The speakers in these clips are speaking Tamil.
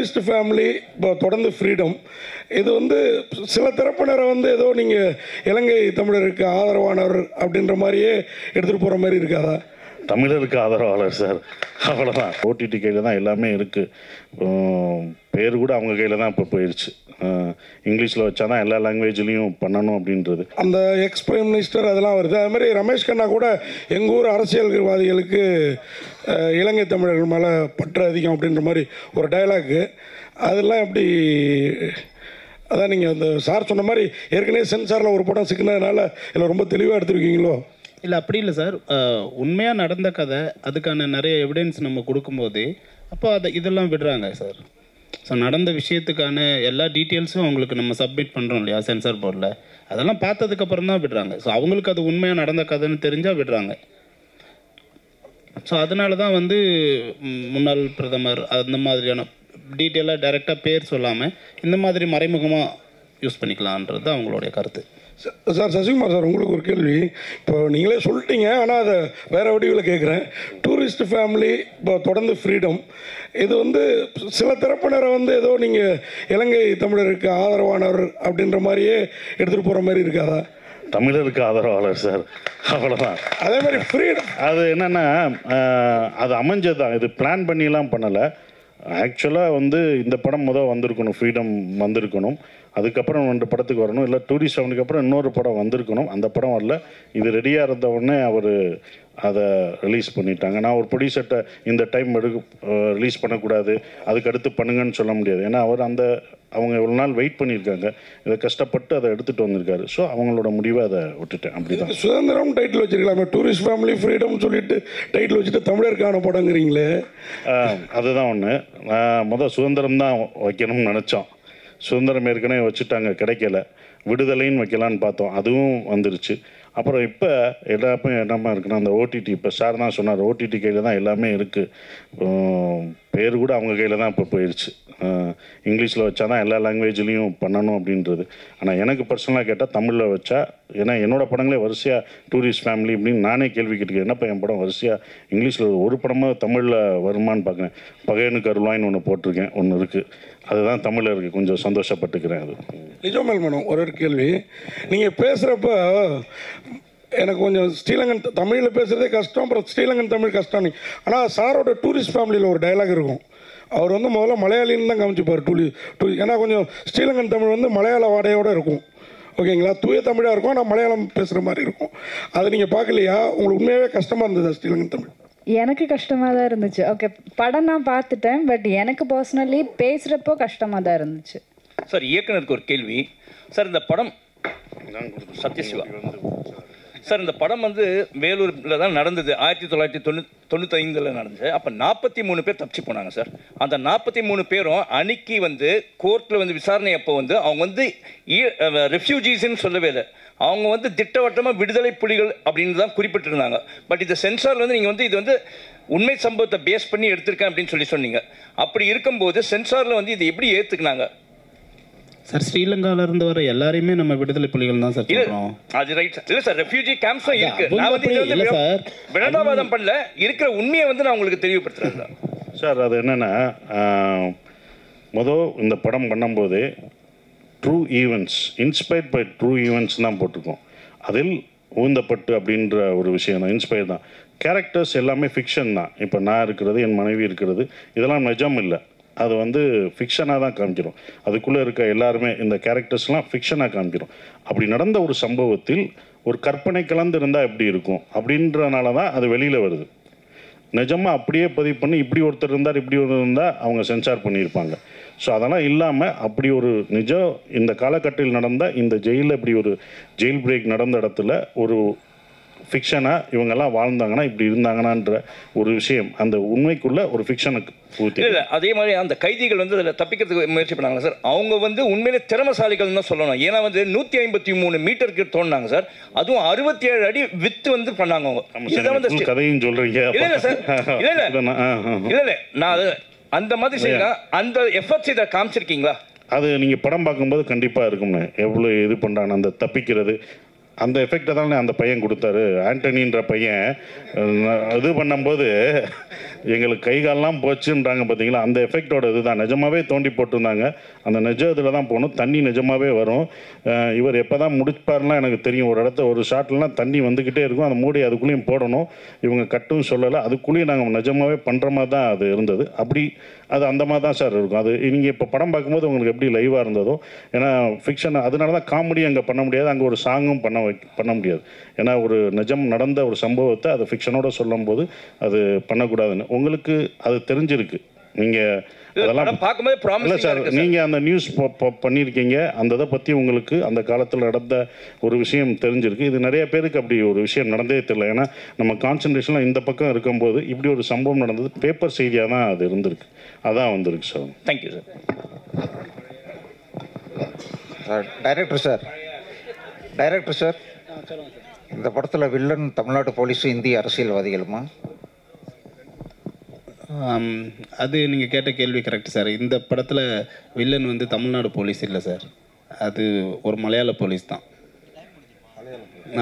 டூரிஸ்ட் ஃபேமிலி இப்போ தொடர்ந்து ஃப்ரீடம் இது வந்து சில தரப்பினரை வந்து ஏதோ நீங்கள் இலங்கை தமிழருக்கு ஆதரவானவர் அப்படின்ற மாதிரியே எடுத்துகிட்டு போகிற மாதிரி இருக்காதா? தமிழருக்கு ஆதரவாளர் சார், அவ்வளோதான். ஓடிடி கையில் தான் எல்லாமே இருக்குது. பேர் கூட அவங்க கையில் தான் இப்போ போயிடுச்சு. இங்கிலீஷில் வச்சா தான் எல்லா லாங்குவேஜ்லேயும் பண்ணணும் அப்படின்றது. அந்த எக்ஸ் பிரைம் மினிஸ்டர் அதெல்லாம் வருது. அது மாதிரி ரமேஷ் கண்ணா கூட எங்கள் ஊர் அரசியல்வாதிகளுக்கு இலங்கை தமிழர்கள் மேலே பற்று அதிகம் அப்படின்ற மாதிரி ஒரு டயலாக்கு, அதெல்லாம் எப்படி? அதான் நீங்கள் அந்த சார் சொன்ன மாதிரி ஏற்கனவே சென்சாரில் ஒரு படம் சிக்கினதுனால இல்லை ரொம்ப தெளிவாக எடுத்துருக்கீங்களோ? இல்லை, அப்படி இல்லை சார். உண்மையாக நடந்த கதை, அதுக்கான நிறைய எவிடன்ஸ் நம்ம கொடுக்கும்போது அப்போ இதெல்லாம் விடுறாங்க சார். ஸோ நடந்த விஷயத்துக்கான எல்லா டீட்டெயில்ஸும் அவங்களுக்கு நம்ம சப்மிட் பண்ணுறோம் இல்லையா சென்சார் போர்டில், அதெல்லாம் பார்த்ததுக்கப்புறம் தான் விடுறாங்க. ஸோ அவங்களுக்கு அது உண்மையாக நடந்த கதைன்னு தெரிஞ்சால் விடுறாங்க. ஸோ அதனால தான் வந்து முன்னாள் பிரதமர் அந்த மாதிரியான டீட்டெயிலாக டைரெக்டாக பேர் சொல்லாமல் இந்த மாதிரி மறைமுகமாக யூஸ் பண்ணிக்கலான்றது அவங்களுடைய கருத்து. சார் சசிகுமார் சார், உங்களுக்கு ஒரு கேள்வி. இப்போ நீங்களே சொல்லிட்டீங்க, ஆனால் அதை வேறு வடிவில் கேட்குறேன். டூரிஸ்ட் ஃபேமிலி இப்போ தொடர்ந்து ஃப்ரீடம் இது வந்து சில தரப்பினரை வந்து ஏதோ நீங்கள் இலங்கை தமிழருக்கு ஆதரவானவர் அப்படின்ற மாதிரியே எடுத்துகிட்டு போகிற மாதிரி இருக்காதா? தமிழருக்கு ஆதரவாளர் சார், அவ்வளோதான். அதே மாதிரி ஃப்ரீடம் அது என்னென்னா அது அமைஞ்சது தான், இது பிளான் பண்ணிலாம் பண்ணலை. ஆக்சுவலாக வந்து இந்த படம் வந்திருக்கணும், ஃப்ரீடம் வந்திருக்கணும். அதுக்கப்புறம் 2 படத்துக்கு வரணும், இல்லை டூரிஸ்ட் ஃபேமிலிக்கு அப்புறம் இன்னொரு படம் வந்திருக்கணும். அந்த படம் வரல. இது ரெடியாக இருந்த உடனே அவர் அதை ரிலீஸ் பண்ணிட்டாங்க. நான் ஒரு ப்ரொடியூசர்கிட்ட இந்த டைம் ரிலீஸ் பண்ணக்கூடாது, அதுக்கு அடுத்து பண்ணுங்கன்னு சொல்ல முடியாது. ஏன்னா அவங்க இவ்வளோ நாள் வெயிட் பண்ணியிருக்காங்க, இதை கஷ்டப்பட்டு அதை எடுத்துகிட்டு வந்திருக்காரு. ஸோ அவங்களோட முடிவை அதை விட்டுட்டேன். அப்படி தான். சுதந்திரம் டைட்டில் வச்சிருக்கலாமே, டூரிஸ்ட் ஃபேமிலி ஃப்ரீடம் சொல்லிட்டு டைட்டில் வச்சுட்டு தமிழருக்கான படங்கிறீங்களே. அதுதான் ஒன்று. சுதந்திரம் தான் வைக்கணும்னு நினச்சோம். சுதந்திரம் ஏற்கனவே வச்சுட்டாங்க, கிடைக்கல. விடுதலைன்னு வைக்கலான்னு பார்த்தோம், அதுவும் வந்துருச்சு. அப்புறம் இப்போ எல்லாமே என்னமா இருக்குன்னா அந்த ஓடிடி, இப்போ சார் தான் சொன்னார், ஓடிடி கையில் தான் எல்லாமே இருக்குது. பேர் கூட அவங்க கையில் தான் இப்போ போயிடுச்சு. இங்கிலீஷில் வச்சா தான் எல்லா லாங்குவேஜ்லேயும் பண்ணணும் அப்படின்றது. ஆனால் எனக்கு பர்சனலாக கேட்டால் தமிழில் வச்சா, ஏன்னா என்னோடய படங்களே வரிசையாக டூரிஸ்ட் ஃபேமிலி அப்படின்னு நானே கேள்வி கேட்டுக்கேன். என்னப்பா என் படம் வரிசையாக இங்கிலீஷில் ஒரு படமாக தமிழில் வருமானு பார்க்குறேன். பகையனுக்கு அருள்வாயின்னு ஒன்று போட்டிருக்கேன், ஒன்று இருக்குது. அதுதான் தமிழில் இருக்குது. கொஞ்சம் சந்தோஷப்பட்டுக்கிறேன். அது நிஜமல் மேடம். ஒரு கேள்வி, நீங்கள் பேசுகிறப்ப எனக்கு கொஞ்சம் ஸ்ரீலங்கன் தமிழில் பேசுகிறதே கஷ்டம், அப்புறம் ஸ்ரீலங்கன் தமிழ் கஷ்டம். ஆனால் சாரோட டூரிஸ்ட் ஃபேமிலியில் ஒரு டைலாக் இருக்கும். அவர் வந்து முதல்ல மலையாளின்னு தான் காமிச்சுப்பார். ஏன்னா கொஞ்சம் ஸ்ரீலங்கன் தமிழ் வந்து மலையாள வாடையோடு இருக்கும். ஓகேங்களா? தூய தமிழாக இருக்கும், ஆனால் மலையாளம் பேசுகிற மாதிரி இருக்கும். அதை நீங்கள் பார்க்கலையா? உங்களுக்கு உண்மையாகவே கஷ்டமாக இருந்ததா ஸ்ரீலங்கன் தமிழ்? எனக்கு கஷ்டமாக தான் இருந்துச்சு. ஓகே, படம் நான் பார்த்துட்டேன், பட் எனக்கு பர்சனலி பேசுகிறப்போ கஷ்டமாக தான் இருந்துச்சு. சார், இயக்குனருக்கு ஒரு கேள்வி சார். இந்த படம் சத்யசிவா சார், இந்த படம் வந்து வேலூரில் தான் நடந்தது. 1995 நடந்தது. அப்போ 43 பேர் தப்பிச்சு போனாங்க சார். அந்த 43 பேரும் அன்னைக்கு வந்து கோர்ட்டில் வந்து விசாரணை அப்போ வந்து அவங்க வந்து ரெஃப்யூஜிஸ்ன்னு சொல்லவே இல்லை, அவங்க வந்து திட்டவட்டமாக விடுதலை புலிகள் அப்படின்னு தான் குறிப்பிட்டிருந்தாங்க. பட் இந்த சென்சாரில் வந்து நீங்கள் வந்து இது வந்து உண்மை சம்பவத்தை பேஸ் பண்ணி எடுத்திருக்கேன் அப்படின்னு சொன்னீங்க. அப்படி இருக்கும்போது சென்சாரில் வந்து இது எப்படி ஏற்றுக்கினாங்க சார்? ஸ்ரீலங்காவிலிருந்து வர எல்லாரையுமே நம்ம விடுதலை புலிகள் தான் சார் சொல்றோம். அது ரைட். இல்ல சார், ரெஃப்யூஜி கேம்ப்ஸும் இருக்கு. நான் வந்து இது வந்து விளம்பரவாதம் பண்ணல, இருக்கிற உண்மையை வந்து நான் உங்களுக்கு தெளிவுபடுத்துறேன் சார். அது என்னன்னா, இந்த படம் பண்ணும்போது true events, inspired by true events தான் போட்டிருக்கோம். அதில் ஊந்தப்பட்டு அப்படின்ற ஒரு விஷயம் தான், இன்ஸ்பயர் தான். கேரக்டர்ஸ் எல்லாமே ஃபிக்ஷன் தான். இப்போ நான் இருக்கிறது, என் மனைவி இருக்கிறது, இதெல்லாம் நிஜம் இல்லை. அது வந்து ஃபிக்ஷனாக தான் காமிக்கிறோம். அதுக்குள்ளே இருக்க எல்லாருமே இந்த கேரக்டர்ஸ்லாம் ஃபிக்ஷனாக காமிக்கிறோம். அப்படி நடந்த ஒரு சம்பவத்தில் ஒரு கற்பனை கலந்து இருந்தால் எப்படி இருக்கும் அப்படின்றனால தான் அது வெளியில் வருது. நிஜமாக அப்படியே பதிவு பண்ணி இப்படி ஒருத்தர் இருந்தார், இப்படி ஒருத்தர் இருந்தால் அவங்க சென்சார் பண்ணியிருப்பாங்க. ஸோ அதெல்லாம் இல்லாமல் அப்படி ஒரு நிஜம் இந்த காலகட்டத்தில் நடந்த இந்த ஜெயிலில் இப்படி ஒரு ஜெயில் பிரேக் நடந்த இடத்துல ஒரு ஃபிக்ஷனாக இவங்கெல்லாம் வாழ்ந்தாங்கன்னா இப்படி இருந்தாங்கன்னான்ற ஒரு விஷயம் அந்த உண்மைக்குள்ள ஒரு ஃபிக்ஷனுக்கு ஊற்றி. இல்லை, அதே மாதிரி அந்த கைதிகள் வந்து அதில் தப்பிக்கிறதுக்கு முயற்சி பண்ணாங்களா சார்? அவங்க வந்து உண்மையிலே திறமசாலிகள் தான் சொல்லணும். ஏன்னா வந்து 153 மீட்டருக்கு தோணுனாங்க சார். அதுவும் 67 அடி வித்து வந்து பண்ணாங்க அவங்க. கதையும் சொல்றீங்க. இல்லை சார், இல்லை நான் அது அந்த மாதிரி செய்யலாம். அந்த எஃபர்ட்ஸ் இதை காமிச்சிருக்கீங்களா? அது நீங்கள் படம் பார்க்கும்போது கண்டிப்பாக இருக்கும்ண்ணே. எவ்வளோ இது பண்ணுறாங்க அந்த தப்பிக்கிறது. அந்த எஃபெக்டை தானே அந்த பையன் கொடுத்தாரு. ஆண்டனின்ற பையன் இது பண்ணும்போது எங்களுக்கு கை காலெலாம் போச்சுன்றாங்க பார்த்தீங்களா, அந்த எஃபெக்டோட இது தான். நிஜமாகவே தோண்டி போட்டிருந்தாங்க. அந்த நிஜ இதில் தான் போகணும், தண்ணி நிஜமாகவே வரும். இவர் எப்போ தான் முடிப்பார்லாம் எனக்கு தெரியும். ஒரு இடத்த ஒரு ஷாட்லாம் தண்ணி வந்துக்கிட்டே இருக்கும், அந்த மூடி அதுக்குள்ளேயும் போடணும். இவங்க கட்டும் சொல்லலை, அதுக்குள்ளேயும் நாங்கள் நிஜமாகவே பண்ணுற மாதிரி தான் அது இருந்தது. அப்படி அது அந்த மாதிரி தான் சார் இருக்கும். அது நீங்கள் இப்போ படம் பார்க்கும்போது உங்களுக்கு எப்படி லைவாக இருந்ததோ, ஏன்னா ஃபிக்ஷன் அதனால தான் காமெடி அங்கே பண்ண முடியாது, அங்கே ஒரு சாங்கும் பண்ண முடியாது. ஏன்னா ஒரு நிஜம் நடந்த ஒரு சம்பவத்தை அது ஃபிக்ஷனோட சொல்லும்போது அது பண்ணக்கூடாதுன்னு உங்களுக்கு அது தெரிஞ்சிருக்கு. நீங்கள் அதெல்லாம் பார்க்கும்போது இல்லை சார், நீங்கள் அந்த நியூஸ் பண்ணியிருக்கீங்க, அந்த இதை பற்றி உங்களுக்கு அந்த காலத்தில் நடந்த ஒரு விஷயம் தெரிஞ்சிருக்கு. இது நிறைய பேருக்கு அப்படி ஒரு விஷயம் நடந்தே தெரியல. ஏன்னா நம்ம கான்சன்ட்ரேஷனில் இந்த பக்கம் இருக்கும்போது இப்படி ஒரு சம்பவம் நடந்தது பேப்பர் செய்தியாக தான் அது இருந்திருக்கு, அதான் வந்திருக்கு sir. Thank you sir. Director sir, இந்த படத்தில் வில்லன் தமிழ்நாட்டு போலீஸும் இந்திய அரசியல்வாதிகளுமா? அது நீங்கள் கேட்ட கேள்வி கரெக்ட் சார். இந்த படத்தில் வில்லன் வந்து தமிழ்நாடு போலீஸ் இல்லை சார், அது ஒரு மலையாள போலீஸ் தான்.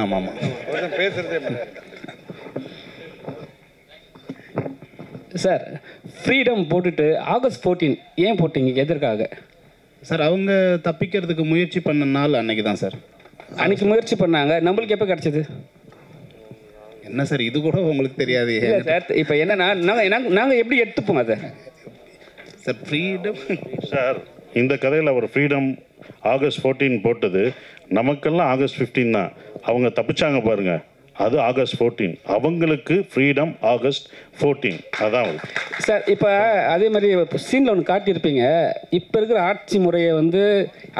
ஆமாம் ஆமாம் சார். ஃப்ரீடம் போட்டுட்டு ஆகஸ்ட் 14 ஏன் போட்டீங்க, எதற்காக சார்? அவங்க தப்பிக்கிறதுக்கு முயற்சி பண்ண நாள் அன்னைக்கு தான் சார். அன்னைக்கு முயற்சி பண்ணாங்க, நம்மளுக்கு எப்போ கிடச்சிது? என்ன சார் இது கூட உங்களுக்கு தெரியாது சார்? இப்போ என்னன்னா நாங்கள் எப்படி எடுத்துப்போம் அதை சார்? ஃப்ரீடம் சார், இந்த கதையில் அவர் ஃப்ரீடம் ஆகஸ்ட் 14 போட்டது, நமக்கெல்லாம் ஆகஸ்ட் 15 தான். அவங்க தப்பிச்சாங்க பாருங்கள், அது ஆகஸ்ட் 14. அவங்களுக்கு ஃப்ரீடம் ஆகஸ்ட் 14, அதான் சார். இப்போ அதே மாதிரி சீனில் ஒன்று காட்டியிருப்பீங்க, இப்போ இருக்கிற ஆட்சி முறையை வந்து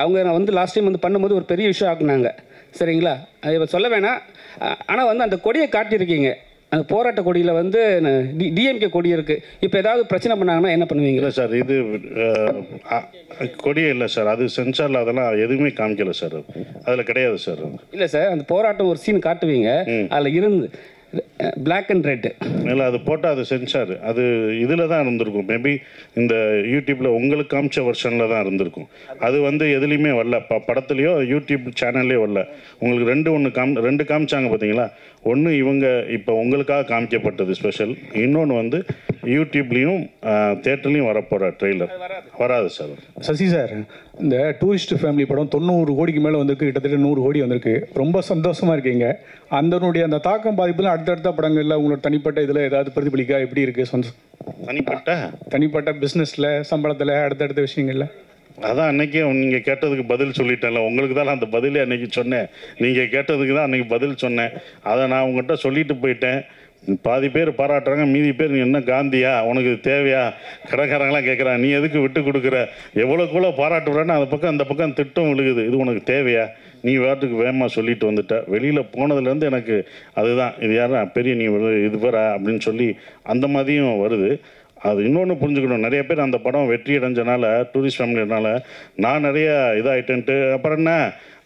அவங்க வந்து லாஸ்ட் டைம் வந்து பண்ணும்போது ஒரு பெரிய விஷயம் ஆக்குனாங்க, சரிங்களா? இப்போ சொல்ல வேணாம், ஆனால் வந்து அந்த கொடியை காட்டியிருக்கீங்க, அந்த போராட்ட கொடியில் வந்து டிஎம்கே கொடி இருக்குது. இப்போ ஏதாவது பிரச்சனை பண்ணாங்கன்னா என்ன பண்ணுவீங்க? இல்லை சார், இது கொடியே இல்லை சார், அது சென்சாரில் அதெல்லாம் எதுவுமே காமிக்கலை சார், அதில் கிடையாது சார். இல்லை சார், அந்த போராட்டம் ஒரு சீன் காட்டுவீங்க, அதில் இருந்து பிளாக் அண்ட் ரெட் இல்லை, அது போட்டால் அது சென்சார், அது இதில் தான் இருந்திருக்கும். மேபி இந்த யூடியூப்பில் உங்களுக்கு காமிச்ச வெர்ஷனில் தான் இருந்திருக்கும். அது வந்து எதுலேயுமே வரல, படத்துலையோ யூடியூப் சேனல்லையோ வரல. உங்களுக்கு ரெண்டு காமிச்சாங்க பார்த்தீங்களா? ஒன்று இவங்க இப்போ உங்களுக்காக காமிக்கப்பட்டது ஸ்பெஷல், இன்னொன்று வந்து யூடியூப்லேயும் தேட்டர்லேயும் வரப்போகிற ட்ரெய்லர் வராது சார். சசி சார், இந்த டூரிஸ்ட் ஃபேமிலி படம் 90 கோடிக்கு மேலே வந்திருக்கு, கிட்டத்தட்ட 100 கோடி வந்திருக்கு. ரொம்ப சந்தோஷமாக இருக்கீங்க. அந்த தாக்கம் பாதிப்புலாம் அடுத்தடுத்த படங்களில் உங்களோட தனிப்பட்ட இதில் ஏதாவது பிரதிபலிக்கா? எப்படி இருக்குது தனிப்பட்ட பிஸ்னஸில், சம்பளத்தில், அடுத்தடுத்த விஷயங்களில்? அதான் அன்றைக்கே நீங்கள் கேட்டதுக்கு பதில் சொல்லிட்டேன்ல, உங்களுக்கு தான் அந்த பதிலே அன்றைக்கி சொன்னேன். நீங்கள் கேட்டதுக்கு தான் அன்றைக்கி பதில் சொன்னேன். அதை நான் உங்கள்கிட்ட சொல்லிட்டு போயிட்டேன். பாதி பேர் பாராட்டுறாங்க, மீதி பேர் நீ என்ன காந்தியா, உனக்கு தேவையா, கடைக்காரங்களாம் கேட்குறான், நீ எதுக்கு விட்டு கொடுக்குற, எவ்வளோக்குள்ளே பாராட்டுறான்னு அந்த பக்கம் திட்டம் விழுகுது. இது உனக்கு தேவையா, நீ வாட்டுக்கு வேகமாக சொல்லிட்டு வந்துட்ட. வெளியில் போனதுலேருந்து எனக்கு அதுதான், இது யாரா பெரிய நீ இது வர அப்படின்னு சொல்லி அந்த மாதிரியும் வருது. அது இன்னொன்று புரிஞ்சுக்கணும், நிறைய பேர் அந்த படம் வெற்றி அடைஞ்சனால, டூரிஸ்ட் ஃபேமிலினால நான் நிறைய இதாகிட்டேன்ட்டு, அப்புறம் என்ன,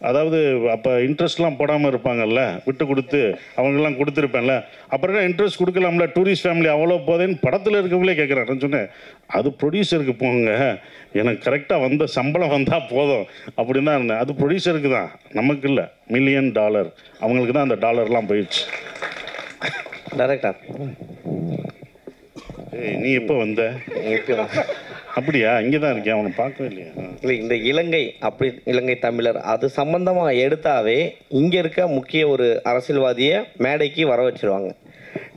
அதாவது அப்போ இன்ட்ரெஸ்ட்லாம் போடாமல் இருப்பாங்கல்ல, விட்டு கொடுத்து அவங்கெல்லாம் கொடுத்துருப்பேன்ல, அப்புறம் என்ன இன்ட்ரெஸ்ட் கொடுக்கலாம்ல, டூரிஸ்ட் ஃபேமிலி அவ்வளோ போதேன்னு படத்தில் இருக்கவங்களே கேட்குறேன். நான் சொன்னேன், அது ப்ரொடியூசருக்கு போங்க, எனக்கு கரெக்டாக வந்த சம்பளம் வந்தால் போதும் அப்படின்னு தான் இருந்தேன். அது ப்ரொடியூசருக்கு தான், நமக்கு இல்லை. $1 மில்லியன் அவங்களுக்கு தான் அந்த டாலர்லாம் போயிடுச்சு. டைரக்டர், நீ எப்போ வந்த? அப்படியா? இங்கே தான் இருக்கேன், அவனை பார்க்கவே இல்லையா? இல்லை, இந்த இலங்கை தமிழர் அது சம்பந்தமாக எடுத்தாவே இங்கே இருக்க முக்கிய ஒரு அரசியல்வாதியை மேடைக்கு வர வச்சுருவாங்க.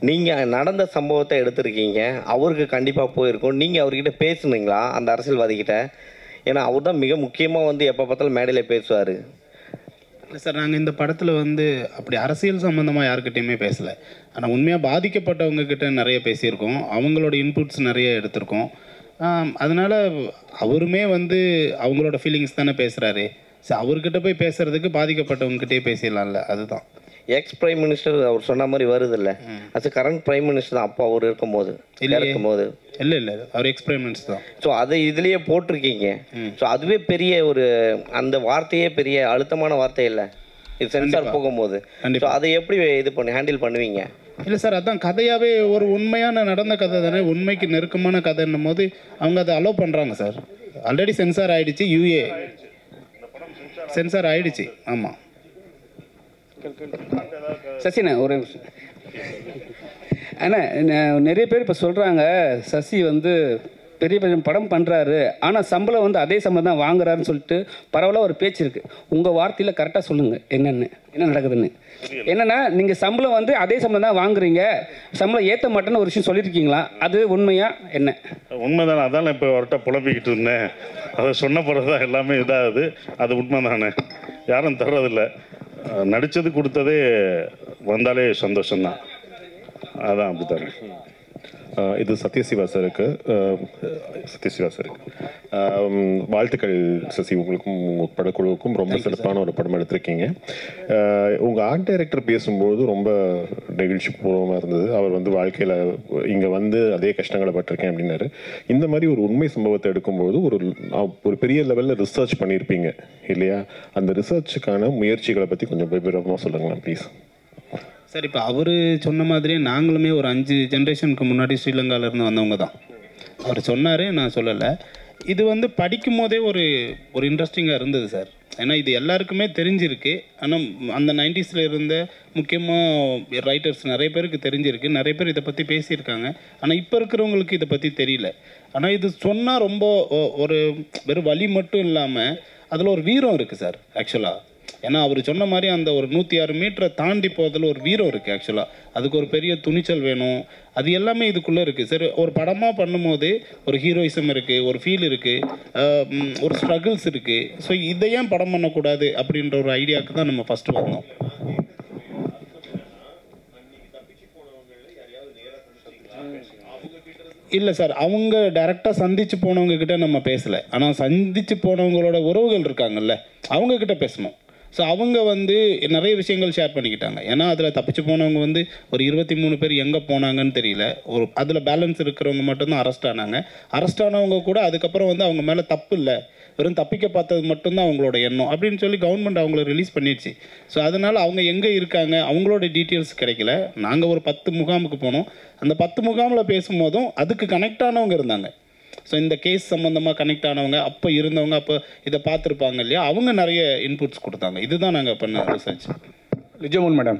நீங்கள் நடந்த சம்பவத்தை எடுத்திருக்கீங்க, அவருக்கு கண்டிப்பாக போயிருக்கும். நீங்கள் அவர்கிட்ட பேசுனீங்களா அந்த அரசியல்வாதிக்கிட்ட? ஏன்னா அவர் தான் மிக முக்கியமாக வந்து எப்போ பார்த்தாலும் மேடையில் பேசுவார். இல்லை சார், நாங்கள் இந்த படத்தில் வந்து அப்படி அரசியல் சம்மந்தமாக யாருக்கிட்டையுமே பேசலை. ஆனால் உண்மையாக பாதிக்கப்பட்டவங்கக்கிட்ட நிறைய பேசியிருக்கோம், அவங்களோட இன்புட்ஸ் நிறைய எடுத்திருக்கோம். அதனால் அவருமே வந்து அவங்களோட ஃபீலிங்ஸ் தானே பேசுகிறாரு. சரி, அவர்கிட்ட போய் பேசுகிறதுக்கு பாதிக்கப்பட்டவங்ககிட்டே பேசிடலாம்ல, அதுதான். எக்ஸ் பிரைம் மினிஸ்டர் அவர் சொன்ன மாதிரி வருது இல்லை, அது கரண்ட் பிரைம் மினிஸ்டர் தான் அப்போ அவர் இருக்கும்போது இல்லை அவர் எக்ஸ் பிரைம் மினிஸ்டர் தான். ஸோ அதை இதுலேயே போட்டிருக்கீங்க. ஸோ அதுவே பெரிய ஒரு அந்த வார்த்தையே பெரிய அழுத்தமான வார்த்தை இல்லை இது சென்சார் போகும்போது. ஸோ அதை எப்படி ஹேண்டில் பண்ணுவீங்க? இல்லை சார், அதான் கதையாகவே ஒரு உண்மையான நடந்த கதை தானே, உண்மைக்கு நெருக்கமான கதைன்னும் போது அவங்க அதை அலோவ் பண்ணுறாங்க சார். ஆல்ரெடி சென்சார் ஆகிடுச்சு, யூஏ சென்சார் ஆகிடுச்சு. ஆமாம், சசிண்ணா ஒரு நிமிஷம். அண்ணா நிறைய பேர் இப்போ சொல்கிறாங்க சசி வந்து பெரிய பெரிய படம் பண்ணுறாரு, ஆனால் சம்பளம் வந்து அதே சம்பளம் தான் வாங்குறாருன்னு சொல்லிட்டு பரவாயில்ல ஒரு பேச்சு இருக்குது. உங்கள் வார்த்தையில் கரெக்டாக சொல்லுங்கள் என்ன நடக்குதுன்னு. என்னென்னா நீங்கள் சம்பளம் வந்து அதே சம்பளம் தான் வாங்குறீங்க, சம்பளம் ஏற்ற மாட்டேன்னு ஒரு விஷயம் சொல்லியிருக்கீங்களா? அது உண்மையா என்ன? உண்மைதானே, அதான் இப்போ அவர்கிட்ட புலம்பிக்கிட்டு இருந்தேன். அதை சொன்ன பிறகு தான் எல்லாமே இதாகுது. அது உண்மை தானே, யாரும் தர்றதில்லை. நடித்தது கொடுத்ததே வந்தாலே சந்தோஷம்தான். அதான் அப்படி தானே. இது சத்யசிவா சாருக்கு வாழ்த்துக்கள் சசி. உங்களுக்கும் உங்கள் படக்குழுவுக்கும் ரொம்ப சிறப்பான ஒரு படம் எடுத்திருக்கீங்க. உங்கள் ஆர்ட் டைரக்டர் பேசும்போது ரொம்ப நெகிழ்ச்சி பூர்வமாக இருந்தது. அவர் வந்து வாழ்க்கையில் இங்கே வந்து அதே கஷ்டங்களை பட்டிருக்கேன் அப்படின்னாரு. இந்த மாதிரி ஒரு உண்மை சம்பவத்தை எடுக்கும்போது ஒரு பெரிய லெவலில் ரிசர்ச் பண்ணியிருப்பீங்க இல்லையா? அந்த ரிசர்ச்சுக்கான முயற்சிகளை பற்றி கொஞ்சம் விவரமாக சொல்லுங்களேன் ப்ளீஸ். சார், இப்போ அவர் சொன்ன மாதிரியே நாங்களுமே ஒரு 5 ஜென்ரேஷனுக்கு முன்னாடி ஸ்ரீலங்காவிலேருந்து வந்தவங்க தான். அவர் சொன்னார், நான் சொல்லலை. இது வந்து படிக்கும் போதே ஒரு இன்ட்ரெஸ்டிங்காக இருந்தது சார். ஏன்னா இது எல்லாருக்குமே தெரிஞ்சிருக்கு. ஆனால் அந்த 90s இருந்த முக்கியமாக ரைட்டர்ஸ் நிறைய பேருக்கு தெரிஞ்சிருக்கு, நிறைய பேர் இதை பற்றி பேசியிருக்காங்க. ஆனால் இப்போ இருக்கிறவங்களுக்கு இதை பற்றி தெரியல. ஆனால் இது சொன்னால் ரொம்ப ஒரு வெறும் வலி மட்டும் இல்லாமல் அதில் ஒரு வீரம் இருக்குது சார் ஆக்சுவலாக. ஏன்னா அவர் சொன்ன மாதிரி அந்த ஒரு 106 மீட்டரை தாண்டி போகிறதுல ஒரு வீரம் இருக்குது ஆக்சுவலாக. அதுக்கு ஒரு பெரிய துணிச்சல் வேணும். அது எல்லாமே இதுக்குள்ளே இருக்குது. சரி, ஒரு படமாக பண்ணும்போது ஒரு ஹீரோயிசம் இருக்குது, ஒரு ஃபீல் இருக்குது, ஒரு ஸ்ட்ரகிள்ஸ் இருக்குது. ஸோ இதை ஏன் படம் பண்ணக்கூடாது அப்படின்ற ஒரு ஐடியாவுக்கு தான் நம்ம ஃபஸ்ட்டு வந்தோம். இல்லை சார், அவங்க டைரெக்டாக சந்தித்து போனவங்கக்கிட்ட நம்ம பேசலை. ஆனால் சந்தித்து போனவங்களோட உறவுகள் இருக்காங்கல்ல, அவங்கக்கிட்ட பேசணும். ஸோ அவங்க வந்து நிறைய விஷயங்கள் ஷேர் பண்ணிக்கிட்டாங்க. ஏன்னா அதில் தப்பிச்சு போனவங்க வந்து ஒரு 23 பேர் எங்கே போனாங்கன்னு தெரியல. அதில் பேலன்ஸ் இருக்கிறவங்க மட்டும்தான் அரெஸ்ட் ஆனாங்க. அரெஸ்ட் ஆனவங்க கூட அதுக்கப்புறம் வந்து அவங்க மேலே தப்பு இல்லை, வெறும் தப்பிக்க பார்த்தது மட்டும்தான் அவங்களோட எண்ணம் அப்படின்னு சொல்லி கவர்மெண்ட் அவங்கள ரிலீஸ் பண்ணிடுச்சு. ஸோ அதனால் அவங்க எங்கே இருக்காங்க அவங்களோட டீட்டெயில்ஸ் கிடைக்கல. நாங்கள் ஒரு 10 முகாமுக்கு போனோம். அந்த 10 முகாமில் பேசும்போதும் அதுக்கு கனெக்ட் ஆனவங்க இருந்தாங்க. ஸோ இந்த கேஸ் சம்மந்தமாக கனெக்ட் ஆனவங்க, அப்போ இருந்தவங்க, அப்போ இதை பார்த்துருப்பாங்க இல்லையா, அவங்க நிறைய இன்புட்ஸ் கொடுத்தாங்க. இதுதான் நாங்கள் பண்ண ரிசர்ச். நிஜமோன் மேடம்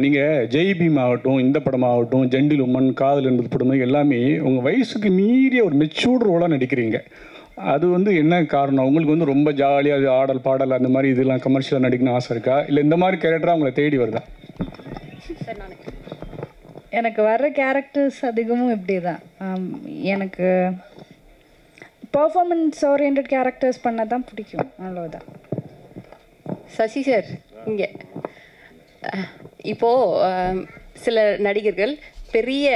நீங்கள் ஜெய் பீம் ஆகட்டும், இந்த படமாகட்டும், ஜெண்டில் உமன், காதல் என்பது படம் எல்லாமே உங்கள் வயசுக்கு மீறிய ஒரு மெச்சூர்டு ரோலாக நடிக்கிறீங்க. அது வந்து என்ன காரணம்? உங்களுக்கு வந்து ரொம்ப ஜாலியாக ஆடல் பாடல் அந்த மாதிரி இதெல்லாம் கமர்ஷியலாக நடிக்கணும்னு ஆசை இருக்கா, இல்லை இந்த மாதிரி கேரக்டராக உங்களை தேடி வருதா? எனக்கு வர்ற கேரக்டர்ஸ் அதிகமும் இப்படி தான். எனக்கு பர்ஃபார்மன்ஸ் ஓரியன்ட் கேரக்டர்ஸ் பண்ண தான் பிடிக்கும், அவ்வளோதான். சசி சார், இங்கே இப்போது சில நடிகர்கள் பெரிய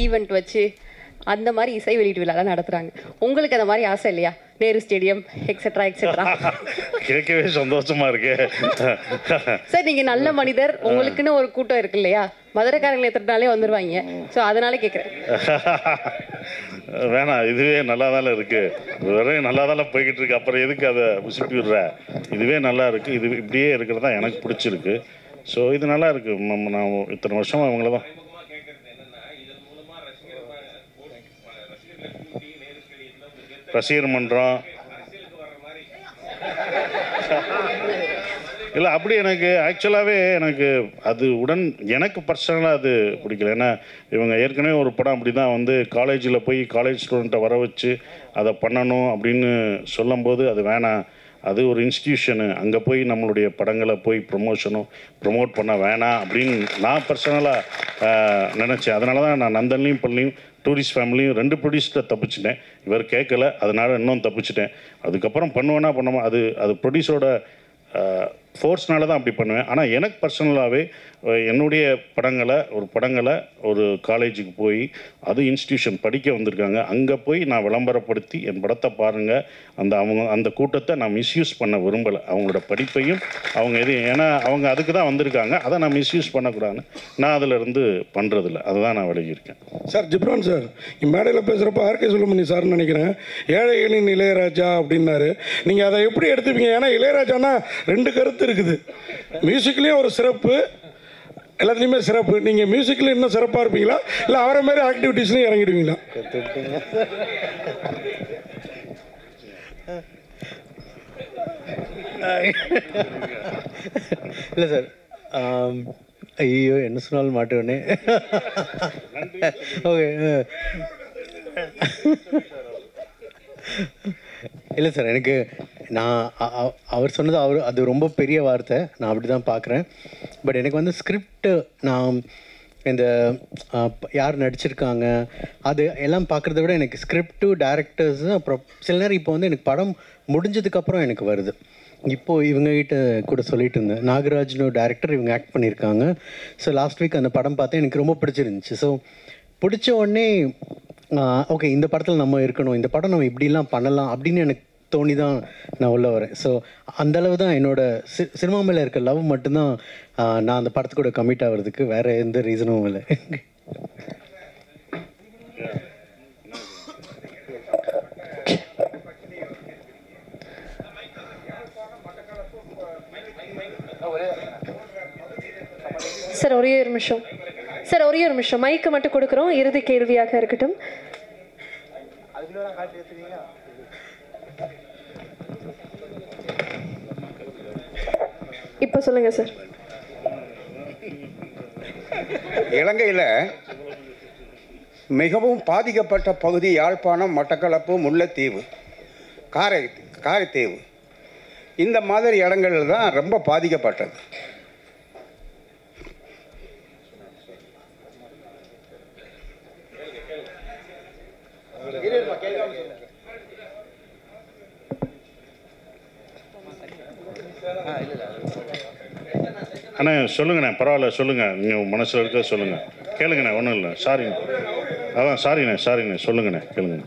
ஈவெண்ட் வச்சு அந்த மாதிரி இசை வெளியீட்டு விழாலாம் நடத்துகிறாங்க. உங்களுக்கு அந்த மாதிரி ஆசை இல்லையா? Nehru stadium etcetera etcetera. கேட்கவே சந்தோஷமா இருக்கு சார். நீங்கள் நல்ல மனிதர், உங்களுக்குன்னு ஒரு கூட்டம் இருக்கு இல்லையா? மதுரைக்காரங்களை எத்தனாலே வந்துடுவாங்க. ஸோ அதனால கேட்குறேன். வேணாம், இதுவே நல்லா தானே இருக்கு, வேற நல்லா தானே போய்கிட்டு இருக்கு. அப்புறம் எதுக்கு அதை விசிப்பி விடுற? இதுவே நல்லா இருக்கு. இது இப்படியே இருக்கிறது தான் எனக்கு பிடிச்சிருக்கு. ஸோ இது நல்லா இருக்கு. நான் இத்தனை வருஷமா அவங்கள தான் ரசிகர் மன்றம் இல்லை, அப்படி எனக்கு ஆக்சுவலாகவே எனக்கு அது எனக்கு பர்சனலாக அது பிடிக்கல. ஏன்னா இவங்க ஏற்கனவே ஒரு படம் அப்படி தான் வந்து காலேஜில் போய் காலேஜ் ஸ்டூடெண்ட்டை வர வச்சு அதை பண்ணணும் அப்படின்னு சொல்லும்போது அது வேணாம், அது ஒரு இன்ஸ்டிடியூஷனு, அங்கே போய் நம்மளுடைய படங்களை போய் ப்ரொமோட் பண்ண வேணாம் அப்படின்னு நான் பர்சனலாக நினச்சேன். அதனால தான் நான் நந்தன்லையும் பள்ளியும் டூரிஸ்ட் ஃபேமிலியும் 2 ப்ரொடியூசரை தப்பிச்சிட்டேன். இவர் கேட்கல, அதனால் இன்னும் தப்பிச்சிட்டேன். அதுக்கப்புறம் பண்ணுவேன்னா பண்ணுவோம், அது ப்ரொடியூசரோட ஃபோர்ஸ்னால தான் அப்படி பண்ணுவேன். ஆனால் எனக்கு பர்சனலாகவே என்னுடைய படங்களை ஒரு காலேஜுக்கு போய் அது இன்ஸ்டிடியூஷன் படிக்க வந்திருக்காங்க, அங்கே போய் நான் விளம்பரப்படுத்தி என் படத்தை பாருங்கள், அந்த கூட்டத்தை நான் மிஸ்யூஸ் பண்ண விரும்பலை. அவங்களோட படிப்பையும் ஏன்னா அவங்க அதுக்கு தான் வந்திருக்காங்க, அதை நான் மிஸ்யூஸ் பண்ணக்கூடாதுன்னு நான் அதில் இருந்து பண்ணுறதில்ல. அதை தான் நான் விலகியிருக்கேன். சார் ஜிப்ரான் சார் மேடையில் பேசுகிறப்ப ஆர்கே சுலமணி சார்னு நினைக்கிறேன், ஏழைகளின் இளையராஜா அப்படின்னாரு. நீங்கள் அதை எப்படி எடுத்துப்பீங்க? ஏன்னா இளையராஜானா 2 கருத்து இருக்குது. மியூசிக்லேயும் ஒரு சிறப்பு, எல்லாத்துலேயுமே சிறப்பு. நீங்கள் மியூசிக்கில் இன்னும் சிறப்பாக இருப்பீங்களா, இல்லை அவரை மாதிரி ஆக்டிவிட்டீஸ்லையும் இறங்கிடுவீங்களா? இல்லை சார், ஐயோ என்ன சொன்னாலும் மாட்டேனே. ஓகே, இல்லை சார், எனக்கு நான் அவர் சொன்னது அது ரொம்ப பெரிய வார்த்தை, நான் அப்படி தான் பார்க்குறேன். பட் எனக்கு வந்து ஸ்கிரிப்டு நான் இந்த யார் நடிச்சிருக்காங்க அது எல்லாம் பார்க்குறத விட எனக்கு ஸ்கிரிப்டு, டேரக்டர்ஸு, அப்புறம் சில நேரம் இப்போ வந்து எனக்கு படம் முடிஞ்சதுக்கப்புறம் எனக்கு வருது. இப்போது இவங்ககிட்ட கூட சொல்லிட்டு இருந்தேன், நாகராஜ்னு டேரக்டர், இவங்க ஆக்ட் பண்ணியிருக்காங்க. ஸோ லாஸ்ட் வீக் அந்த படம் பார்த்தேன், எனக்கு ரொம்ப பிடிச்சிருந்துச்சு. ஸோ பிடிச்ச உடனே ஓகே இந்த படத்தில் நம்ம இருக்கணும், இந்த படம் நம்ம இப்படிலாம் பண்ணலாம் அப்படின்னு எனக்கு தோணி தான் நான் உள்ளே வரேன். ஸோ அந்தளவு தான் என்னோடய சினிமா மேலே இருக்க லவ் மட்டும்தான் நான் அந்த படத்துக்கு கூட கமிட் ஆகிறதுக்கு, வேறு எந்த ரீசனும் இல்லை. சார் ஒரே ஒரு நிமிஷம் சார், ஒரே ஒரு நிமிஷம், மைக்கை மட்டும் கொடுக்குறோம், இறுதி கேள்வியாக இருக்கட்டும். இப்போ சொல்லுங்க சார். இலங்கையில் மிகவும் பாதிக்கப்பட்ட பகுதி யாழ்ப்பாணம், மட்டக்களப்பு, முல்லைத்தீவு, காரைத்தீவு, இந்த மாதிரி இடங்கள் தான் ரொம்ப பாதிக்கப்பட்டது. அண்ணா சொல்லுங்கண்ணே, பரவாயில்ல சொல்லுங்கள், நீங்கள் மனசில் இருக்க சொல்லுங்கள், கேளுங்கண்ணே, ஒன்றும் இல்லை, சாரிண்ணே, அதான் சாரிண்ணே சொல்லுங்கண்ணே, கேளுங்கண்ணே.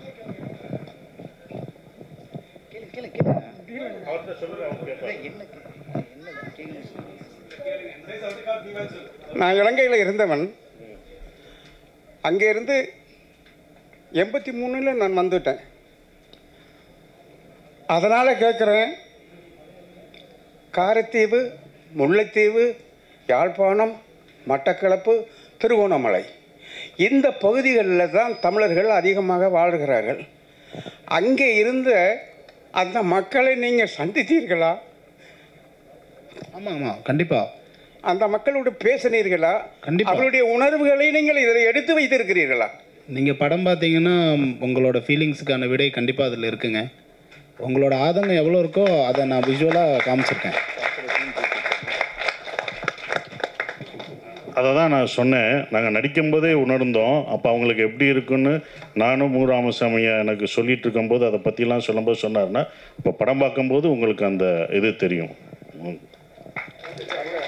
நான் இலங்கையில் இருந்தவன், அங்கே இருந்து 83 நான் வந்துட்டேன். அதனால் கேட்குறேன், காரைத்தீவு, முல்லைத்தீவு, யாழ்ப்பாணம், மட்டக்களப்பு, திருகோணமலை, இந்த பகுதிகளில் தான் தமிழர்கள் அதிகமாக வாழ்கிறார்கள். அங்கே இருந்த அந்த மக்களை நீங்கள் சந்தித்தீர்களா? ஆமாம் ஆமாம், கண்டிப்பாக. அந்த மக்களோடு பேசினீர்களா? கண்டிப்பாக. அவருடைய உணர்வுகளை நீங்கள் இதில் எடுத்து வைத்திருக்கிறீர்களா? நீங்கள் படம் பார்த்தீங்கன்னா உங்களோட ஃபீலிங்ஸுக்கான விடை கண்டிப்பாக அதில் இருக்குங்க. உங்களோட ஆதங்கம் எவ்வளோ இருக்கோ அதை நான் விஷுவலாக காமிச்சிருக்கேன். அதை தான் நான் சொன்னேன், நாங்கள் நடிக்கும்போதே உணர்ந்தோம். அப்போ அவங்களுக்கு எப்படி இருக்குன்னு நானும் ராமசாமியை எனக்கு சொல்லிட்டு இருக்கும்போது அதை பற்றிலாம் சொல்லும்போது சொன்னார்னா, இப்போ படம் பார்க்கும்போது உங்களுக்கு அந்த இது தெரியும்.